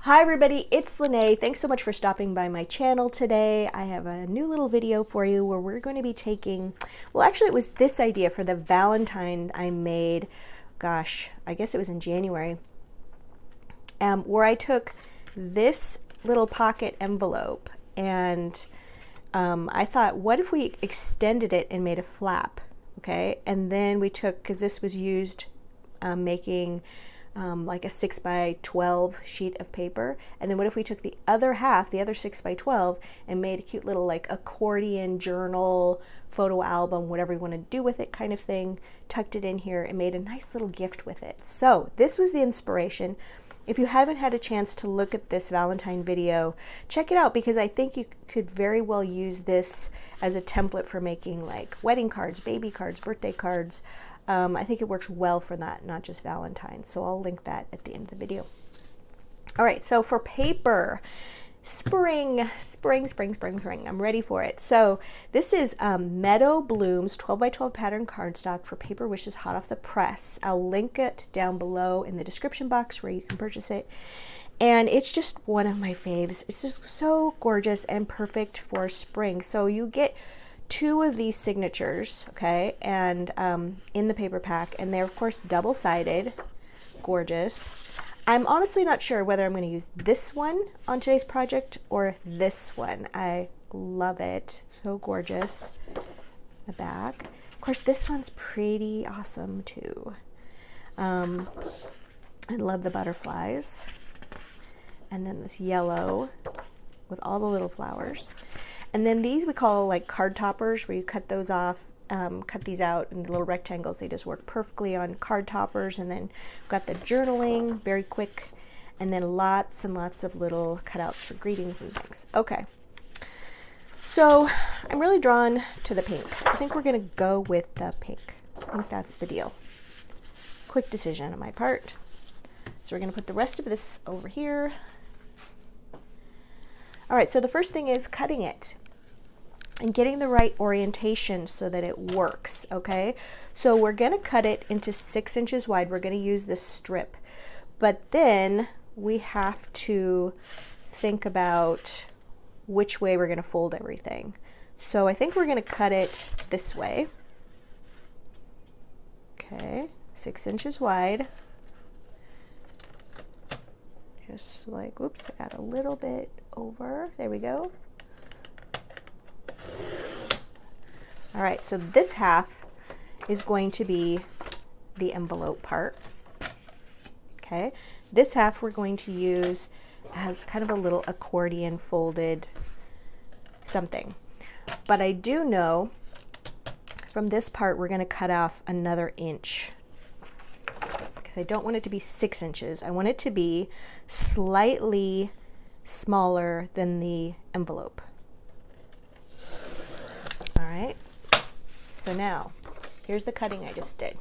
Hi everybody, it's Lene. Thanks so much for stopping by my channel today. I have a new little video for you where we're going to be taking, well actually it was this idea for the Valentine I made, gosh, I guess it was in January, where I took this little pocket envelope and I thought, what if we extended it and made a flap, okay? And then we took, because this was used making like a 6 by 12 sheet of paper, and then what if we took the other half, the other 6 by 12, and made a cute little like accordion journal, photo album, whatever you want to do with it kind of thing, tucked it in here and made a nice little gift with it. So this was the inspiration. If you haven't had a chance to look at this Valentine video, check it out, because I think you could very well use this as a template for making like wedding cards, baby cards, birthday cards. I think it works well for that, not just Valentine's. So I'll link that at the end of the video. All right, so for paper, spring. I'm ready for it. So this is Meadow Blooms 12 by 12 pattern cardstock for Paper Wishes hot off the press. I'll link it down below in the description box where you can purchase it. And it's just one of my faves. It's just so gorgeous and perfect for spring. So you get 2 of these signatures, okay, and in the paper pack, and they're of course double-sided, gorgeous. I'm honestly not sure whether I'm going to use this one on today's project or this one. I love it. It's so gorgeous. The back. Of course, this one's pretty awesome too. I love the butterflies. And then this yellow with all the little flowers. And then these we call like card toppers, where you cut those off, cut these out in little rectangles. They just work perfectly on card toppers. And then we've got the journaling, very quick, and then lots and lots of little cutouts for greetings and things. Okay, so I'm really drawn to the pink. I think we're gonna go with the pink. I think that's the deal. Quick decision on my part. So we're gonna put the rest of this over here. All right, so the first thing is cutting it and getting the right orientation so that it works, okay? So we're gonna cut it into 6 inches wide. We're gonna use this strip, but then we have to think about which way we're gonna fold everything. So I think we're gonna cut it this way. Okay, 6 inches wide. Just like, whoops, I got a little bit over. There we go. All right, so this half is going to be the envelope part. Okay, this half we're going to use as kind of a little accordion folded something. But I do know from this part we're going to cut off another inch, because I don't want it to be 6 inches. I want it to be slightly smaller than the envelope. All right, so now here's the cutting I just did.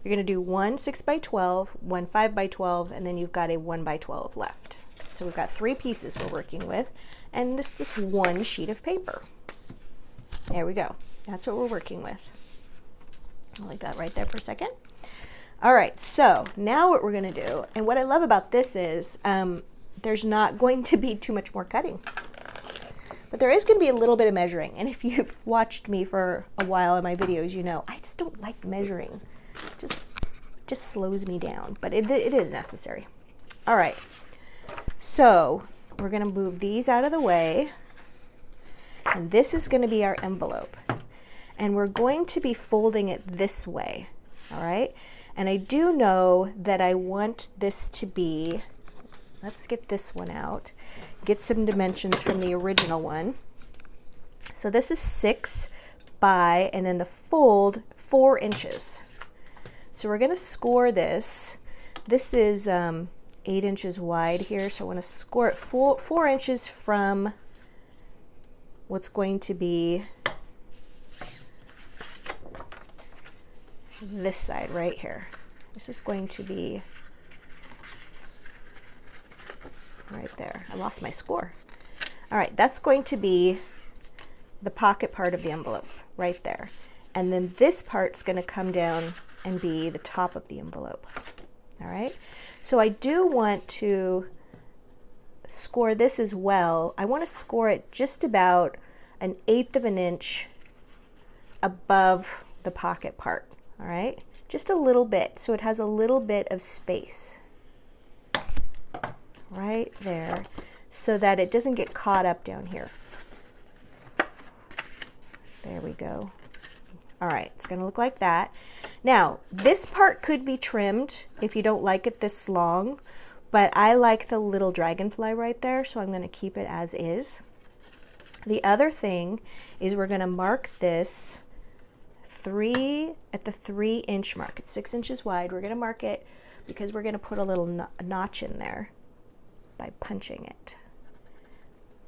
You're going to do one 6 by 12, one 5 by 12, and then you've got a 1 by 12 left. So we've got 3 pieces we're working with, and this one sheet of paper. There we go. That's what we're working with. I'll leave that right there for a second. All right, so now what we're going to do, and what I love about this is there's not going to be too much more cutting, but there is going to be a little bit of measuring. And if you've watched me for a while in my videos, you know I just don't like measuring. Just slows me down, but it is necessary. All right, so we're going to move these out of the way, and this is going to be our envelope, and we're going to be folding it this way. All right, and I do know that I want this to be, let's get this one out, get some dimensions from the original one. So this is 6 by, and then the fold 4 inches. So we're going to score this. This is 8 inches wide here, so I want to score it 4 inches from what's going to be this side right here. This is going to be right there. I lost my score. All right, that's going to be the pocket part of the envelope right there. And then this part's going to come down and be the top of the envelope. All right, so I do want to score this as well, I want to score it just about 1/8 of an inch above the pocket part, all right? Just a little bit, so it has a little bit of space right there so that it doesn't get caught up down here. There we go. All right, it's gonna look like that. Now, this part could be trimmed if you don't like it this long, but I like the little dragonfly right there, so I'm gonna keep it as is. The other thing is we're gonna mark this at the 3-inch mark. It's 6 inches wide. We're gonna mark it because we're gonna put a little notch in there by punching it.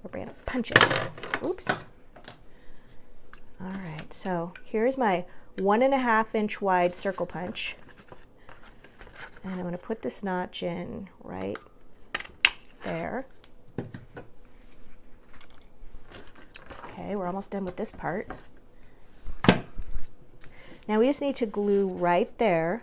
We're gonna punch it. Oops. All right, so here's my 1.5 inch wide circle punch. And I'm gonna put this notch in right there. Okay, we're almost done with this part. Now we just need to glue right there.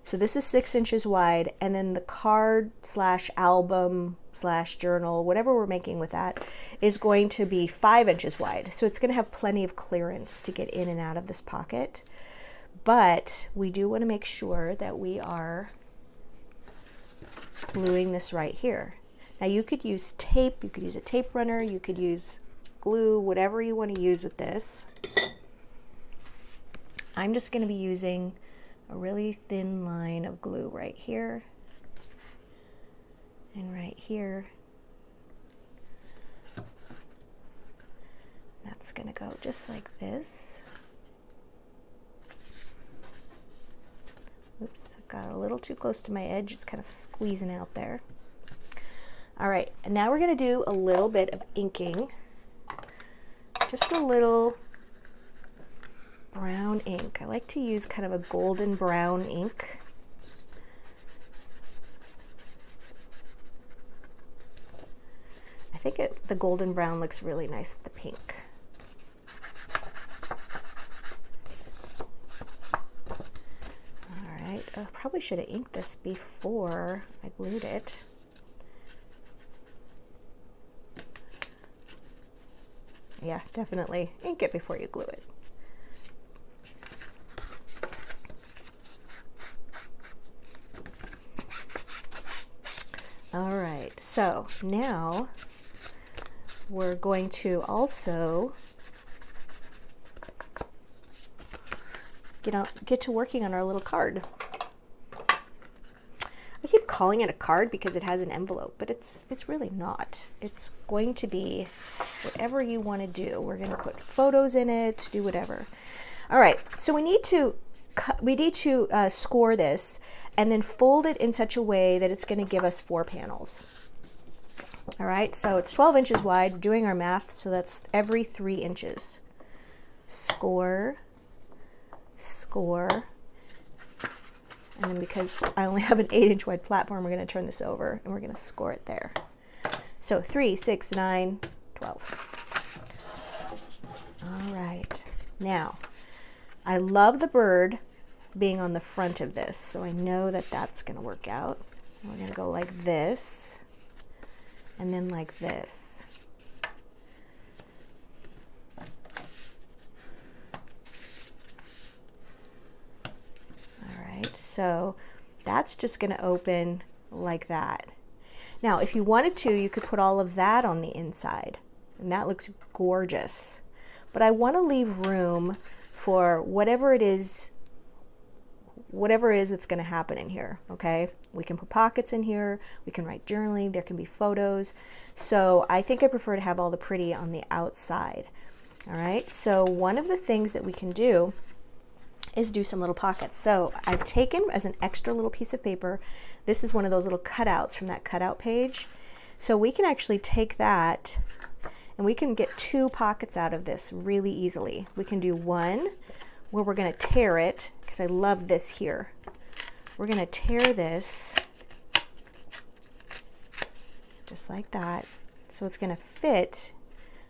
So this is 6 inches wide, and then the card / album / journal, whatever we're making with that, is going to be 5 inches wide. So it's going to have plenty of clearance to get in and out of this pocket. But we do want to make sure that we are gluing this right here. Now you could use tape, you could use a tape runner, you could use glue, whatever you want to use with this. I'm just going to be using a really thin line of glue right here and right here. That's going to go just like this. Oops, I got a little too close to my edge. It's kind of squeezing out there. All right, and now we're going to do a little bit of inking. Just a little brown ink. I like to use kind of a golden brown ink. I think the golden brown looks really nice with the pink. All right, I probably should have inked this before I glued it. Yeah, definitely ink it before you glue it. All right, so now we're going to also get to working on our little card. I keep calling it a card because it has an envelope, but it's really not. It's going to be whatever you want to do. We're going to put photos in it, do whatever. All right, so we need to score this and then fold it in such a way that it's going to give us 4 panels. All right, so it's 12 inches wide. We're doing our math, so that's every 3 inches. Score, score, and then because I only have an 8-inch wide platform, we're going to turn this over and we're going to score it there. So 3, 6, 9, 12. All right, now I love the bird being on the front of this, so I know that that's going to work out. We're going to go like this and then like this. All right, so that's just going to open like that. Now, if you wanted to, you could put all of that on the inside, and that looks gorgeous. But I want to leave room for whatever it is that's going to happen in here, okay? We can put pockets in here, we can write journaling, there can be photos. So I think I prefer to have all the pretty on the outside. All right, so one of the things that we can do is do some little pockets. So I've taken as an extra little piece of paper, this is one of those little cutouts from that cutout page. So we can actually take that and we can get 2 pockets out of this really easily. We can do one where we're going to tear it, because I love this here. We're going to tear this just like that. So it's going to fit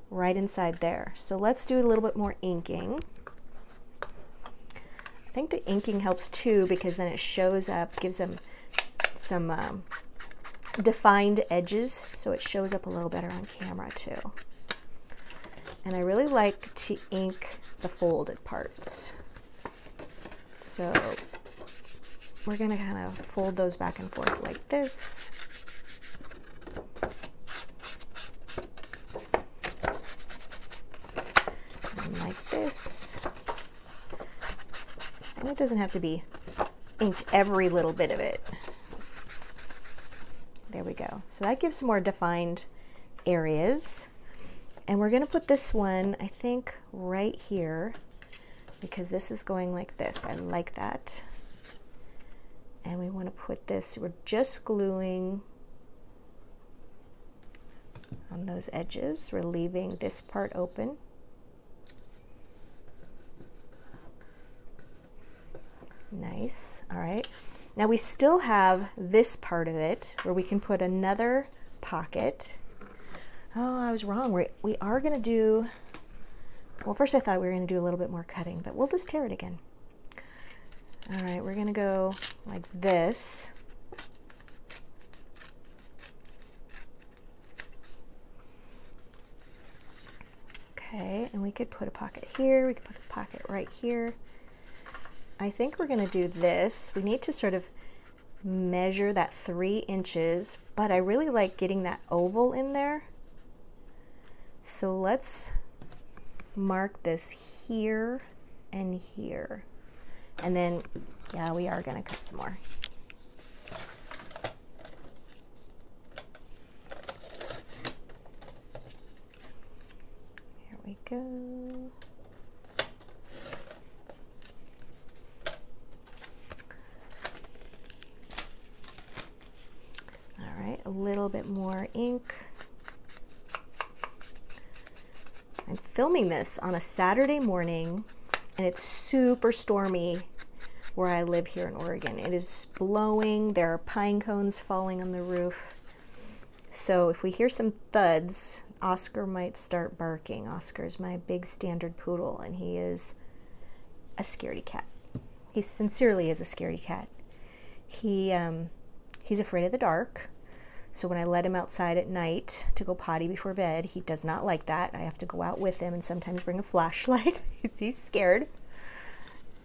right inside there. So let's do a little bit more inking. I think the inking helps too, because then it shows up, gives them some defined edges so it shows up a little better on camera too. And I really like to ink the folded parts. So we're going to kind of fold those back and forth like this. And like this. And it doesn't have to be inked every little bit of it. There we go. So that gives some more defined areas. And we're going to put this one, I think, right here, because this is going like this. I like that. And we want to put this, we're just gluing on those edges. We're leaving this part open. Nice. All right. Now we still have this part of it where we can put another pocket. Oh, I was wrong. We are going to do, well, first I thought we were going to do a little bit more cutting, but we'll just tear it again. All right, we're going to go like this. Okay, and we could put a pocket here. We could put a pocket right here. I think we're going to do this. We need to sort of measure that 3 inches, but I really like getting that oval in there. So let's mark this here and here. And then, yeah, we are going to cut some more. Here we go. All right, a little bit more ink. I'm filming this on a Saturday morning, and it's super stormy where I live here in Oregon. It is blowing. There are pine cones falling on the roof. So if we hear some thuds, Oscar might start barking. Oscar's my big standard poodle, and he is a scaredy cat. He sincerely is a scaredy cat. He's afraid of the dark. So when I let him outside at night to go potty before bed, he does not like that. I have to go out with him and sometimes bring a flashlight. He's scared.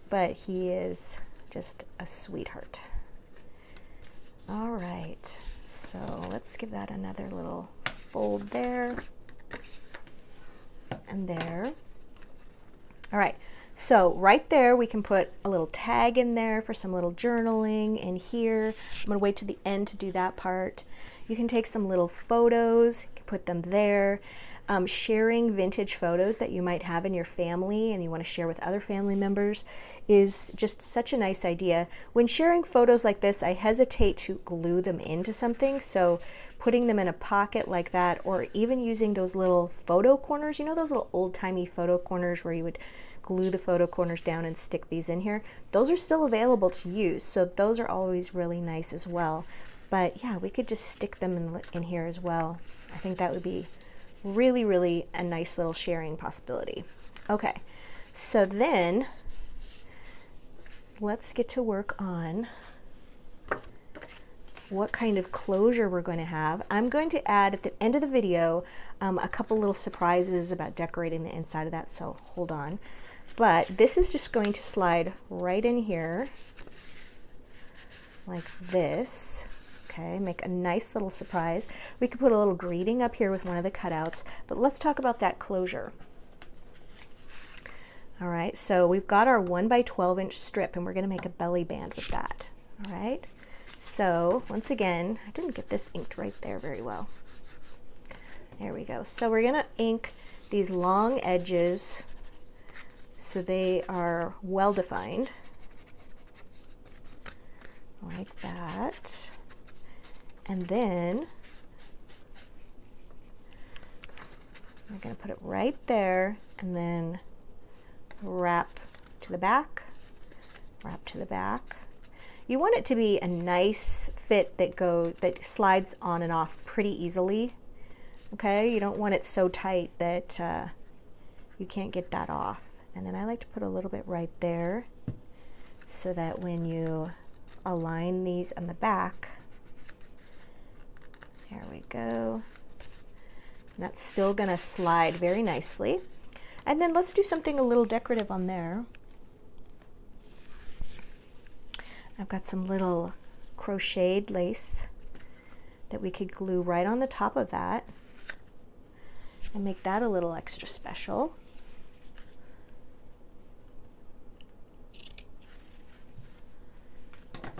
But he is just a sweetheart. All right, so let's give that another little fold there and there. All right, so right there we can put a little tag in there for some little journaling. And here, I'm gonna wait to the end to do that part. You can take some little photos, you can put them there. Sharing vintage photos that you might have in your family and you want to share with other family members is just such a nice idea. When sharing photos like this, I hesitate to glue them into something, so putting them in a pocket like that, or even using those little photo corners, you know those little old-timey photo corners where you would glue the photo corners down and stick these in here? Those are still available to use, so those are always really nice as well. But yeah, we could just stick them in here as well. I think that would be really, really a nice little sharing possibility. Okay, so then let's get to work on what kind of closure we're going to have. I'm going to add at the end of the video a couple little surprises about decorating the inside of that, so hold on. But this is just going to slide right in here like this. Okay, make a nice little surprise. We could put a little greeting up here with one of the cutouts, but let's talk about that closure. All right, so we've got our 1 by 12 inch strip, and we're going to make a belly band with that. All right, so once again, I didn't get this inked right there very well. There we go. So we're going to ink these long edges so they are well defined, like that. And then we're going to put it right there and then wrap to the back, wrap to the back. You want it to be a nice fit that slides on and off pretty easily. Okay, you don't want it so tight that you can't get that off. And then I like to put a little bit right there so that when you align these on the back, There we go. And that's still gonna slide very nicely. And then let's do something a little decorative on there. I've got some little crocheted lace that we could glue right on the top of that and make that a little extra special.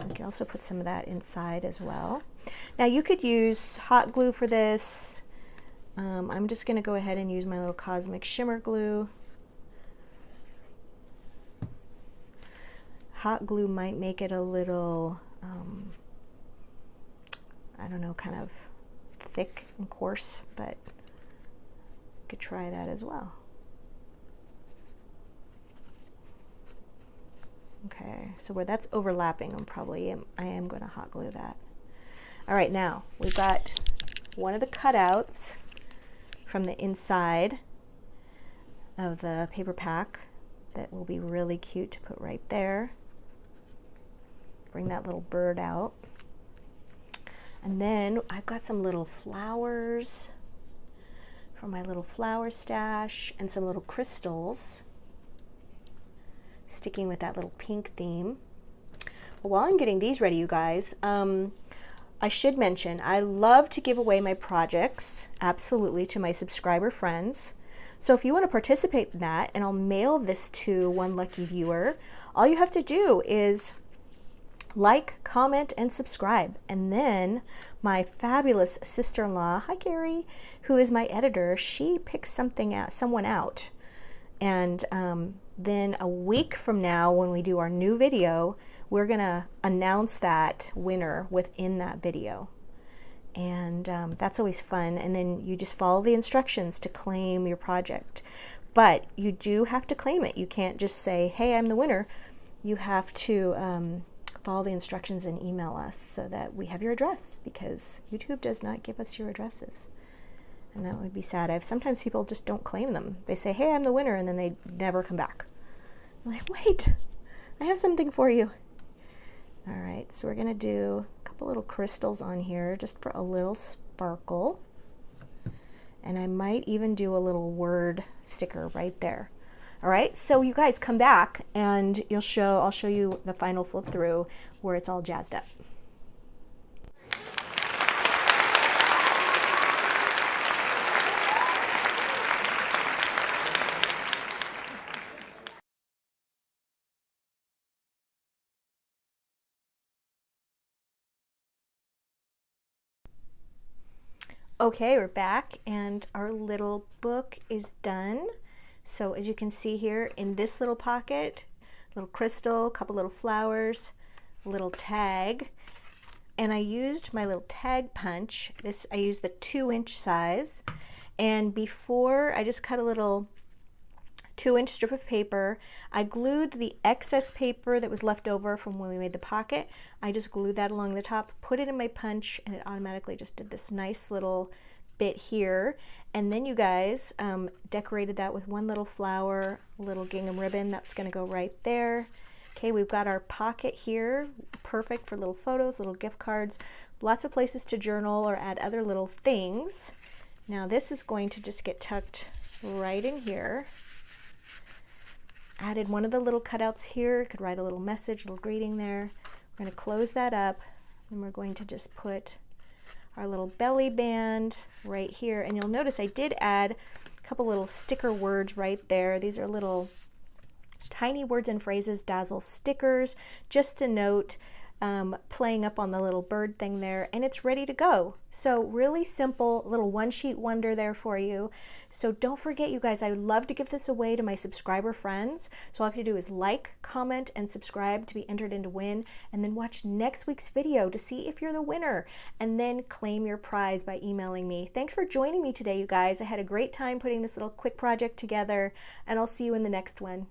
We can also put some of that inside as well. Now you could use hot glue for this. I'm just going to go ahead and use my little Cosmic Shimmer glue. Hot glue might make it a little, I don't know, kind of thick and coarse, but you could try that as well. Okay, so where that's overlapping, I am going to hot glue that. All right, now we've got one of the cutouts from the inside of the paper pack that will be really cute to put right there. Bring that little bird out. And then I've got some little flowers from my little flower stash and some little crystals, sticking with that little pink theme. Well, while I'm getting these ready, you guys, I should mention I love to give away my projects, absolutely, to my subscriber friends. So if you want to participate in that, and I'll mail this to one lucky viewer, all you have to do is like, comment, and subscribe. And then my fabulous sister-in-law, hi Carrie, who is my editor, she picks someone out. And then a week from now, when we do our new video, we're gonna announce that winner within that video. And that's always fun. And then you just follow the instructions to claim your project. But you do have to claim it. You can't just say, hey, I'm the winner. You have to follow the instructions and email us so that we have your address, because YouTube does not give us your addresses. And that would be sad. Sometimes people just don't claim them. They say, hey, I'm the winner, and then they never come back. I'm like, wait, I have something for you. All right, so we're gonna do a couple little crystals on here just for a little sparkle. And I might even do a little word sticker right there. All right, so you guys come back and I'll show you the final flip through where it's all jazzed up. Okay, we're back and our little book is done. So as you can see here in this little pocket, little crystal, a couple little flowers, a little tag, and I used my little tag punch. I used the 2-inch size, and before I just cut a little 2-inch strip of paper. I glued the excess paper that was left over from when we made the pocket. I just glued that along the top, put it in my punch, and it automatically just did this nice little bit here. And then you guys decorated that with one little flower, a little gingham ribbon. That's going to go right there. Okay, we've got our pocket here, perfect for little photos, little gift cards, lots of places to journal or add other little things. Now this is going to just get tucked right in here. Added one of the little cutouts here, could write a little message, a little greeting there. We're going to close that up, and we're going to just put our little belly band right here. And you'll notice I did add a couple little sticker words right there. These are little tiny words and phrases, Dazzle stickers, just to note, playing up on the little bird thing there, and it's ready to go. So really simple, little one-sheet wonder there for you. So don't forget, you guys, I would love to give this away to my subscriber friends. So all you have to do is like, comment, and subscribe to be entered in to win, and then watch next week's video to see if you're the winner, and then claim your prize by emailing me. Thanks for joining me today, you guys. I had a great time putting this little quick project together, and I'll see you in the next one.